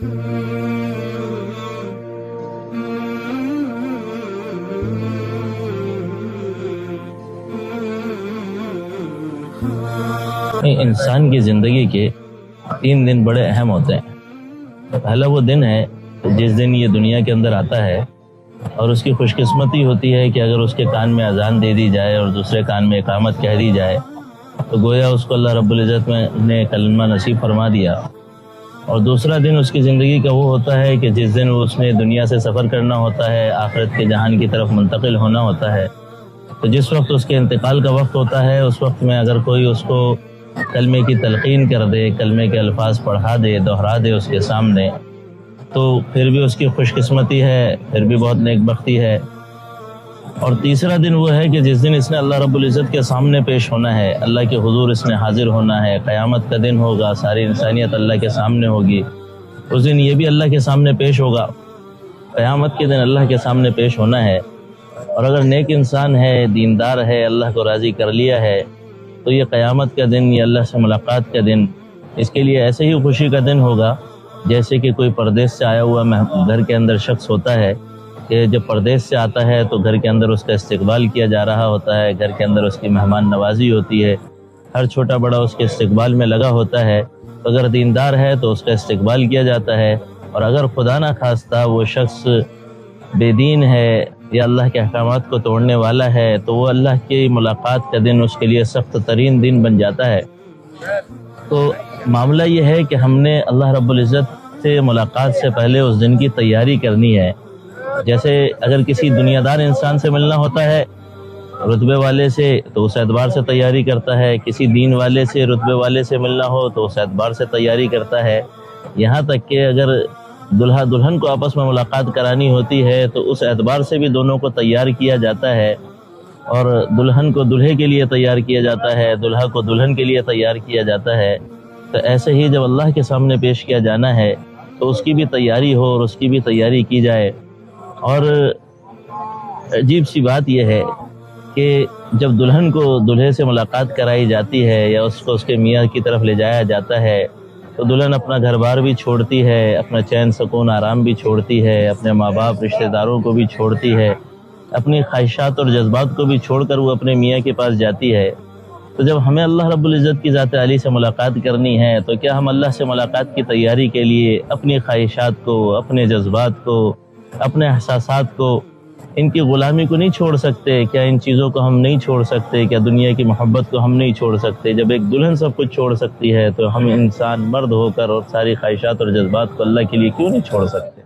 انسان کی زندگی کے 3 دن بڑے اہم ہوتے ہیں۔ پہلا وہ دن ہے جس دن یہ دنیا کے اندر آتا ہے، اور اس کی خوش قسمتی ہوتی ہے کہ اگر اس کے کان میں اذان دے دی جائے اور دوسرے کان میں اقامت کہہ دی جائے تو گویا اس کو اللہ رب العزت نے کلمہ نصیب فرما دیا۔ اور دوسرا دن اس کی زندگی کا وہ ہوتا ہے کہ جس دن اس نے دنیا سے سفر کرنا ہوتا ہے، آخرت کے جہان کی طرف منتقل ہونا ہوتا ہے۔ تو جس وقت اس کے انتقال کا وقت ہوتا ہے، اس وقت میں اگر کوئی اس کو کلمے کی تلقین کر دے، کلمے کے الفاظ پڑھا دے، دہرا دے اس کے سامنے، تو پھر بھی اس کی خوش قسمتی ہے، پھر بھی بہت نیک بختی ہے۔ اور تیسرا دن وہ ہے کہ جس دن اس نے اللہ رب العزت کے سامنے پیش ہونا ہے، اللہ کے حضور اس نے حاضر ہونا ہے، قیامت کا دن ہوگا، ساری انسانیت اللہ کے سامنے ہوگی۔ اس دن یہ بھی اللہ کے سامنے پیش ہوگا، قیامت کے دن اللہ کے سامنے پیش ہونا ہے۔ اور اگر نیک انسان ہے، دیندار ہے، اللہ کو راضی کر لیا ہے، تو یہ قیامت کا دن، یہ اللہ سے ملاقات کا دن اس کے لیے ایسے ہی خوشی کا دن ہوگا جیسے کہ کوئی پردیس سے آیا ہوا گھر کے اندر شخص ہوتا ہے کہ جب پردیس سے آتا ہے تو گھر کے اندر اس کا استقبال کیا جا رہا ہوتا ہے، گھر کے اندر اس کی مہمان نوازی ہوتی ہے، ہر چھوٹا بڑا اس کے استقبال میں لگا ہوتا ہے۔ تو اگر دیندار ہے تو اس کا استقبال کیا جاتا ہے، اور اگر خدا نہ خواستہ وہ شخص بے دین ہے یا اللہ کے احکامات کو توڑنے والا ہے تو وہ اللہ کی ملاقات کا دن اس کے لیے سخت ترین دن بن جاتا ہے۔ تو معاملہ یہ ہے کہ ہم نے اللہ رب العزت سے ملاقات سے پہلے اس دن کی تیاری کرنی ہے۔ جیسے اگر کسی دنیا دار انسان سے ملنا ہوتا ہے رتبے والے سے تو اس اعتبار سے تیاری کرتا ہے، کسی دین والے سے رتبے والے سے ملنا ہو تو اس اعتبار سے تیاری کرتا ہے، یہاں تک کہ اگر دلہا دلہن کو آپس میں ملاقات کرانی ہوتی ہے تو اس اعتبار سے بھی دونوں کو تیار کیا جاتا ہے، اور دلہن کو دلہے کے لیے تیار کیا جاتا ہے، دلہا کو دلہن کے لیے تیار کیا جاتا ہے۔ تو ایسے ہی جب اللہ کے سامنے پیش کیا جانا ہے تو اس کی بھی تیاری ہو اور اس کی بھی تیاری کی جائے۔ اور عجیب سی بات یہ ہے کہ جب دلہن کو دلہے سے ملاقات کرائی جاتی ہے یا اس کو اس کے میاں کی طرف لے جایا جاتا ہے تو دلہن اپنا گھر بار بھی چھوڑتی ہے، اپنا چین سکون آرام بھی چھوڑتی ہے، اپنے ماں باپ رشتہ داروں کو بھی چھوڑتی ہے، اپنی خواہشات اور جذبات کو بھی چھوڑ کر وہ اپنے میاں کے پاس جاتی ہے۔ تو جب ہمیں اللہ رب العزت کی ذات عالی سے ملاقات کرنی ہے تو کیا ہم اللہ سے ملاقات کی تیاری کے لیے اپنی خواہشات کو، اپنے جذبات کو، اپنے احساسات کو، ان کی غلامی کو نہیں چھوڑ سکتے؟ کیا ان چیزوں کو ہم نہیں چھوڑ سکتے؟ کیا دنیا کی محبت کو ہم نہیں چھوڑ سکتے؟ جب ایک دلہن سب کچھ چھوڑ سکتی ہے تو ہم انسان مرد ہو کر اور ساری خواہشات اور جذبات کو اللہ کے لیے کیوں نہیں چھوڑ سکتے؟